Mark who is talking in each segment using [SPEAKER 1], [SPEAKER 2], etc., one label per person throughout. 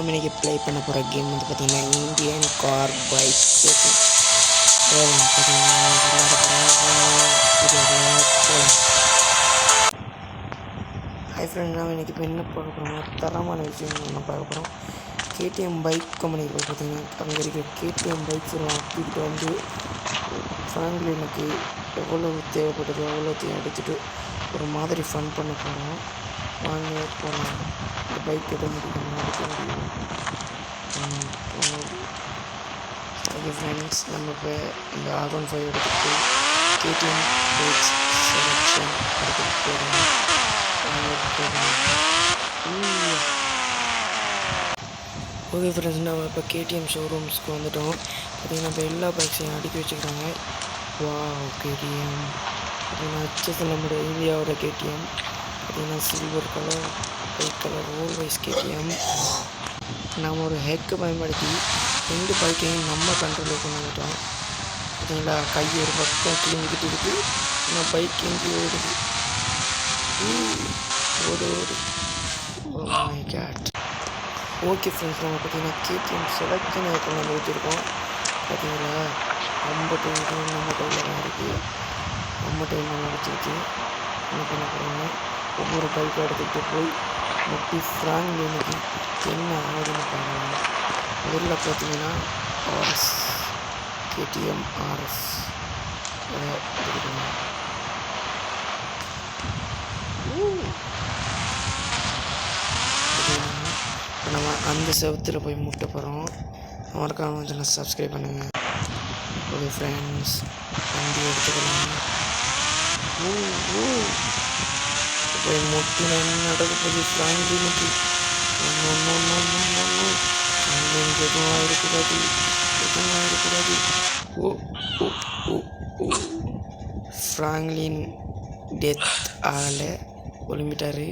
[SPEAKER 1] நாம் இன்றைக்கி ப்ளே பண்ண போகிற கேம் வந்து பார்த்திங்கன்னா Indian car bike racing. Hi friend, நாம் இன்றைக்கி இப்போ என்ன பார்க்க போகிறோம்னா தரமான விஷயம் நம்ம பார்க்க போகிறோம். கேடிஎம் பைக் கம்பெனி பார்த்திங்கன்னா அங்கே இருக்கிற கேடிஎம் பைக்ஸ் எல்லாம் தூக்கிட்டு வந்து ஃப்ராங்க்லினுக்கு எவ்வளோ தேவைப்பட்டது அவ்வளோத்தையும் எடுத்துகிட்டு ஒரு மாதிரி ஃபன் பண்ண போகிறோம். வாங்க போகலாம். இந்த பைக் எதை முடியும் எடுக்க முடியும். ஓகே ஃப்ரெண்ட்ஸ், நம்ம இப்போ இந்த R15 எடுத்துகிட்டு கேடிஎம் பைக்ஸ் செலெக்ஷன் எடுத்துகிட்டு போகிறோம். ஓகே ஃப்ரெண்ட்ஸ், நம்ம இப்போ கேடிஎம் ஷோரூம்ஸ்க்கு வந்துவிட்டோம். பார்த்திங்கன்னா இப்போ எல்லா பைக்ஸையும் அடுக்கி வச்சுக்கிறாங்க. கேடிஎம் பார்த்திங்கன்னா HF நம்முடைய இந்தியாவோட கேடிஎம் பார்த்திங்கன்னா silver colour, white colour role wise KTM. நாம் ஒரு ஹெக்கை பயன்படுத்தி 2 பைக்கையும் நம்ம கண்ட்ரோலில் கொண்டு வந்துட்டோம். பார்த்திங்களா, கை ஒரு பக்கம் கிளம்பிக்கிட்டு இருக்குது, நம்ம பைக் எங்கேயும் ஓடுது. ஓடு ஓகே ஃப்ரெண்ட்ஸ், நம்ம பார்த்திங்கன்னா கேடிஎம் செலக்ஷனை கொண்டு வந்து வச்சுருக்கோம். பார்த்திங்களா, ரொம்ப டைம் நம்ம கையில் தான் இருக்குது. ரொம்ப டைம் நம்ம வச்சுருக்கு. என்ன பண்ண போகிறோம்னா ஒவ்வொரு பைக்கை எடுத்துக்கிட்டு போய் முட்டி ஃப்ராங்க்லினுக்கு என்ன ஆகுதுன்னு பாருங்கள். முதல்ல பார்த்திங்கன்னா RS கேடிஎம் RS எடுத்துக்கணும். இப்போ நம்ம அந்த செவத்தில் போய் முட்ட போகிறோம். மறக்காம சேனல் சப்ஸ்கிரைப் பண்ணுங்கள். ஓகே ஃப்ரெண்ட்ஸ், வண்டி எடுத்துக்கலாம். போய் முட்டி நடக்க போகுது ஃப்ராங்க்லினுக்கு. எதுவும் இருக்கக்கூடாது, எதுவும் இருக்கக்கூடாது. ஃப்ராங்க்லின் டெத் ஆகலை, ஒலிம்பிட்டார்.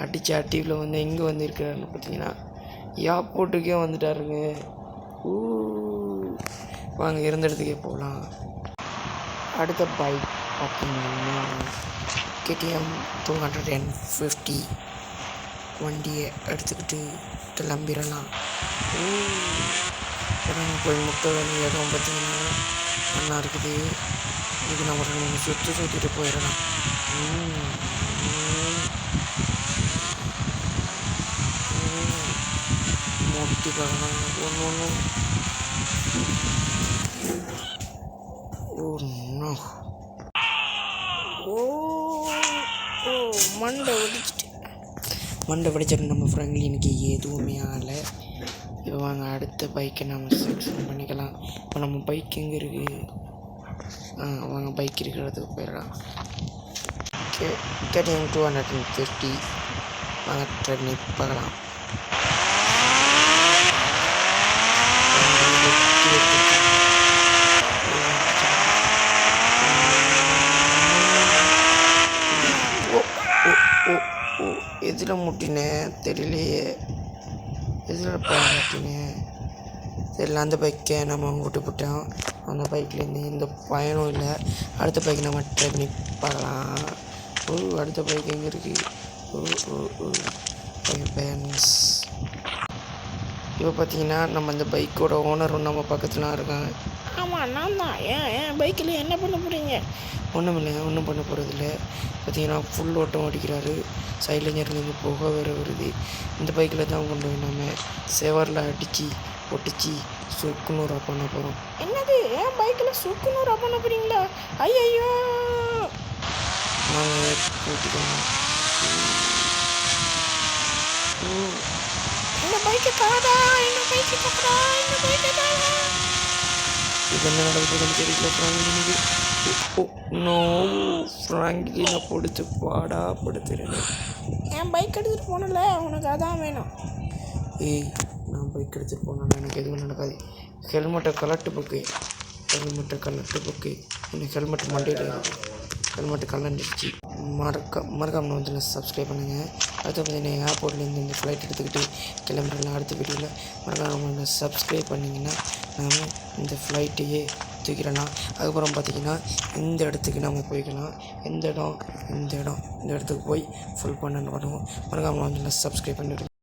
[SPEAKER 1] அடித்த அட்டிவில் வந்து எங்கே வந்துருக்கிறாருன்னு பார்த்தீங்கன்னா ஏர்போர்ட்டுக்கே வந்துட்டாருங்க. வாங்க இருந்த இடத்துக்கே போகலாம். அடுத்த பைக் பார்த்தீங்கன்னா கேடிஎம் 250 வண்டியை எடுத்துக்கிட்டு கிளம்பிடலாம். போய் முட்டை வேலை இடம் பார்த்திங்கன்னா நல்லா இருக்குது. இது நம்ம சுற்றிட்டு போயிடலாம். முட்டி பார்க்கலாம் ஒன்று மண்டை வெடிச்சிட்டு நம்ம ஃப்ராங்க்லினுக்கு எதுவுமே ஆகலை. இப்போ வாங்க அடுத்த பைக்கை நம்ம செலக்ஷன் பண்ணிக்கலாம். இப்போ நம்ம பைக் எங்கே இருக்குது? வாங்க பைக் இருக்கிறதுக்கு போயிடலாம். கேடிஎம் 250 வாங்க ட்ரை பண்ணி பார்க்கலாம். எதில் முட்டினேன் தெரியலையே, எதில் முட்டினேன் தெரியல. அந்த பைக்கை நம்ம விட்டு போட்டோம். அந்த பைக்லேருந்து எந்த பயனும் இல்லை. அடுத்த பைக் நம்ம ட்ரை பண்ணி பார்க்கலாம். அடுத்த பைக் எங்கே இருக்குது? பேன்ஸ். இப்போ பார்த்தீங்கன்னா நம்ம அந்த பைக்கோட ஓனரும் நம்ம பக்கத்தில் இருக்காங்க. ஆமாம், நான் தான். ஏன் பைக்கில் என்ன பண்ண போகிறீங்க? ஒன்றும் பண்ண போகிறதில்ல. பார்த்தீங்கன்னா ஃபுல் ஓட்டம் ஓடிக்கிறாரு. சைலஞ்சர்லேருந்து போக வேறு வருது. இந்த பைக்கில் தான் கொண்டு போய் நம்ம செவரில் அடித்து ஒட்டிச்சு சுக்குநூறாக பண்ண போகிறோம். என்னது, ஏன் பைக்கில் சுக்குநூறாக பண்ண போகிறீங்களா? ஐயோ கூட்டிக்கோங்க. இந்த பைக்கு காதா, இந்த பைக்கு காதா, இந்த பைக்கு காதா. இது என்ன நடக்குதுன்னு தெரியல. ஃப்ராங்க்லினை பிடிச்சி பாடாப்படுத்துறேன். என் பைக் எடுத்துகிட்டு போனல, உனக்கு அதான் வேணும். நான் பைக் எடுத்துகிட்டு போனேன், எனக்கு எதுவும் நடக்காது. ஹெல்மெட்டை கலட்டு போக்கு எனக்கு ஹெல்மெட் மண்டையில் இருக்குது. ஹெல்மெட்டு கலந்துடுச்சு. மறக்காமல் வந்து சப்ஸ்கிரைப் பண்ணுங்கள். அடுத்து பார்த்தீங்கன்னா ஏர்போர்ட்லேருந்து இந்த ஃப்ளைட் எடுத்துக்கிட்டு கிளம்புறலாம். அடுத்த வீடியோவில் மறக்காமல் சப்ஸ்கிரைப் பண்ணிங்கன்னா நாம் இந்த ஃப்ளைட்டையே தூக்கிடலாம். அதுக்கப்புறம் பார்த்திங்கன்னா இந்த இடத்துக்கு நம்ம போய்க்கலாம். இந்த இடத்துக்கு போய் ஃபுல் பண்ண பண்ணுவோம். மறக்காமல் வந்து சப்ஸ்கிரைப் பண்ணிவிடுவோம்.